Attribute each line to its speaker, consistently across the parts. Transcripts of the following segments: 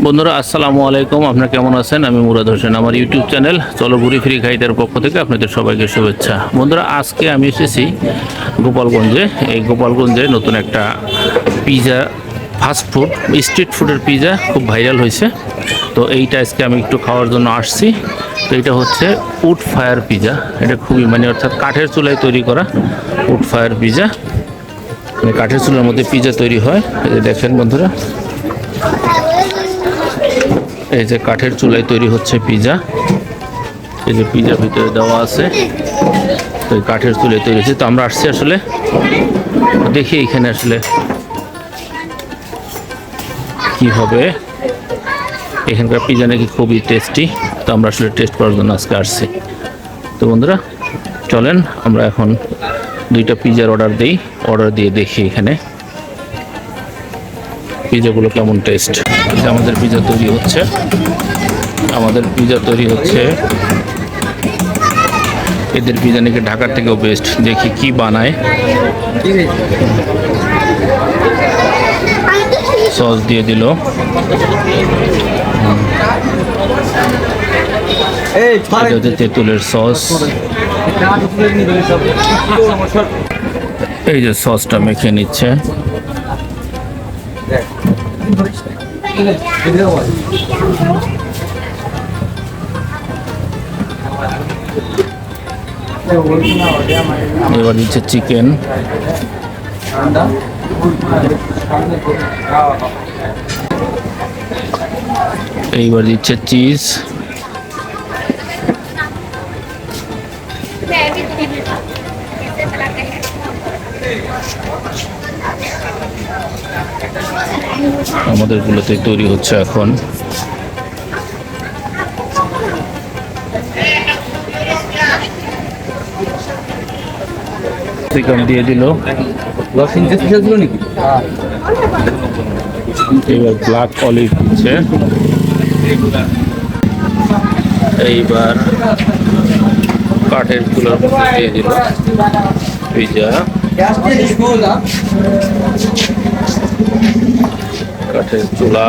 Speaker 1: বন্ধুরা আসসালামু আলাইকুম, আপনারা কেমন আছেন? আমি মুরাদ হোসেন, আমার ইউটিউব চ্যানেল চলো ঘুরি ফিরি খাইদের পক্ষ থেকে আপনাদের সবাইকে শুভেচ্ছা। বন্ধুরা আজকে আমি এসেছি গোপালগঞ্জে। এই গোপালগঞ্জে নতুন একটা পিজা ফাস্টফুড স্ট্রিট ফুডের পিজা খুব ভাইরাল হয়েছে। তো এইটা আজকে আমি একটু খাওয়ার জন্য আসছি। তো এটা হচ্ছে উড ফায়ার পিজা। এটা খুবই অর্থাৎ কাঠের চুলায় তৈরি করা উড ফায়ার পিজা। মানে কাঠের চুলার মধ্যে পিজা তৈরি হয়। এই যে দেখেন বন্ধুরা, এই যে কাঠের চুলায় তৈরি হচ্ছে পিজা। এই যে পিজা ভিতরে দেওয়া আছে, তো কাঠের চুলায় তৈরি হচ্ছে। তো আমরা আসছি আসলে দেখি এখানে আসলে কি হবে। এখানকার পিজা নাকি খুবই টেস্টি, তো আমরা আসলে টেস্ট করার জন্য আজকে আসছি। তো বন্ধুরা চলেন আমরা এখন দুইটা পিজার অর্ডার দিই, অর্ডার দিয়ে দেখি এখানে পিজাগুলো কেমন টেস্ট। আমাদের পিজা তৈরি হচ্ছে, এদের পিজা নাকি ঢাকার থেকেও বেস্ট। দেখি কি বানায়। সস দিয়ে দিল, তেঁতুলের সস। এই যে সসটা মেখে নিচ্ছে। এবার দিচ্ছে চিকেন, এইবার দিচ্ছে চিজ, আমাদের গুলোতে তৈরি হচ্ছে এখন। চিকেন দিয়ে দিল, এবার ব্ল্যাক অলিভ দিচ্ছে, এইবার কাঠের চুলার মধ্যে দিয়ে দিল পিজা। কাঠের চুলা,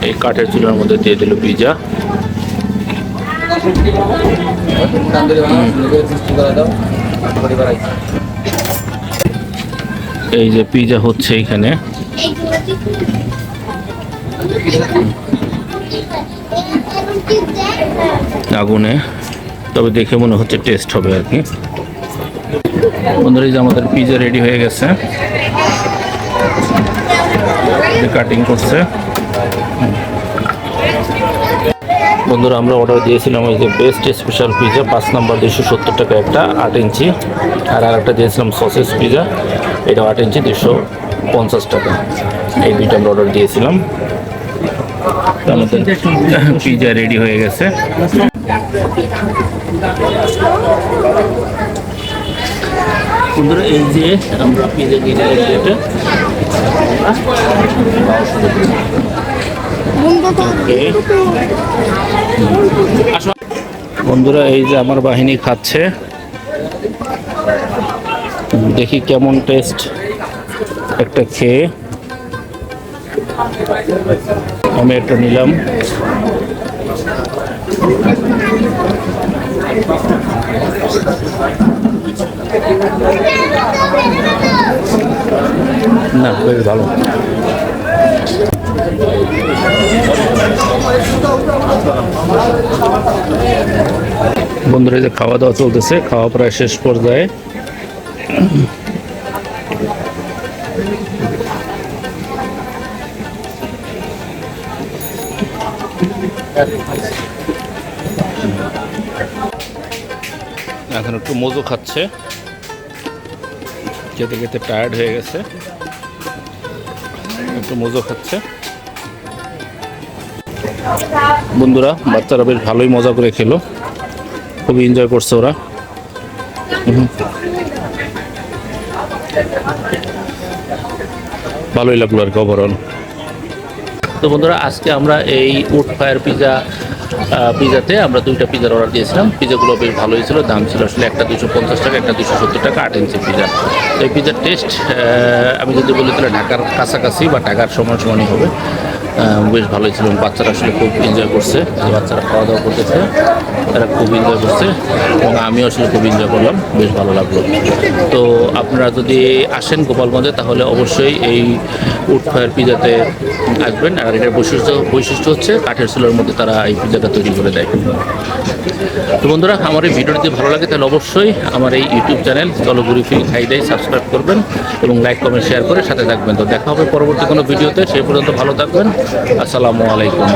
Speaker 1: এই কাঠের চুলার মধ্যে দিয়ে দিল পিজা। এই যে পিজা হচ্ছে এখানে আগুনে, তবে দেখে মনে হচ্ছে টেস্ট হবে আর কি। বন্ধুরা এই যে আমাদের পিজা রেডি হয়ে গেছে, কাটিং করছে। বন্ধুরা আমরা অর্ডার দিয়েছিলাম এই যে বেস্ট স্পেশাল পিজা 5 নম্বর 270 টাকা একটা 8 ইঞ্চি, আর আরেকটা দিয়েছিলাম সসেস পিজা, এটা 8 ইঞ্চি 250 টাকা। এই দুইটা আমরা অর্ডার দিয়েছিলাম। আমাদের পিজা রেডি হয়ে গেছে। বন্ধুরা এই যে আমরা পিজা কিনে এটা বন্ধুরা এই যে আমার বাহিনী খাচ্ছে, দেখি কেমন টেস্ট একটা খেয়ে। আমি একটা নিলাম, না বেশ ভালো। বন্ধুরা যে খাওয়া দাওয়া চলতেছে, খাওয়া প্রায় শেষ পর্যায়ে। এখন একটু মজো খাচ্ছে, খেতে খেতে টায়ার্ড হয়ে গেছে, একটু মজো খাচ্ছে। বন্ধুরা বাচ্চারা বেশ ভালোই মজা করে খেলো, খুবই এনজয় করছে ওরা। ভালোই লাগলো আর কি ওভারঅল। তো বন্ধুরা আজকে আমরা এই উড ফায়ার পিজাতে আমরা দুইটা পিজার অর্ডার দিয়েছিলাম। পিজাগুলো বেশ ভালোই ছিল, দাম ছিল আসলে একটা 250 টাকা, একটা 270 টাকা 8 ইঞ্চি পিজা। তো এই পিজার টেস্ট আমি যদি বলি তাহলে ঢাকার কাছাকাছি বা ঢাকার সমান সমানই হবে। বেশ ভালোই ছিল। বাচ্চারা আসলে খুব এনজয় করছে, যে বাচ্চারা খাওয়া দাওয়া করতেছে তারা খুব এনজয় করছে এবং আমিও আসলে খুব এনজয় করলাম, বেশ ভালো লাগলো। তো আপনারা যদি আসেন গোপালগঞ্জে তাহলে অবশ্যই এই উড ফায়ার পিজাতে আসবেন। আর এটার বৈশিষ্ট্য হচ্ছে কাঠের চুলার মধ্যে তারা এই পিজাটা তৈরি করে দেয়। তো বন্ধুরা, আমার এই ভিডিওটি যদি ভালো লাগে তাহলে অবশ্যই আমার এই ইউটিউব চ্যানেল চলো ঘুরি ফিরি খাই দেয় সাবস্ক্রাইব করবেন এবং লাইক কমেন্ট শেয়ার করে সাথে থাকবেন। তো দেখা হবে পরবর্তী কোনো ভিডিওতে, সেই পর্যন্ত ভালো থাকবেন। আসসালামু আলাইকুম।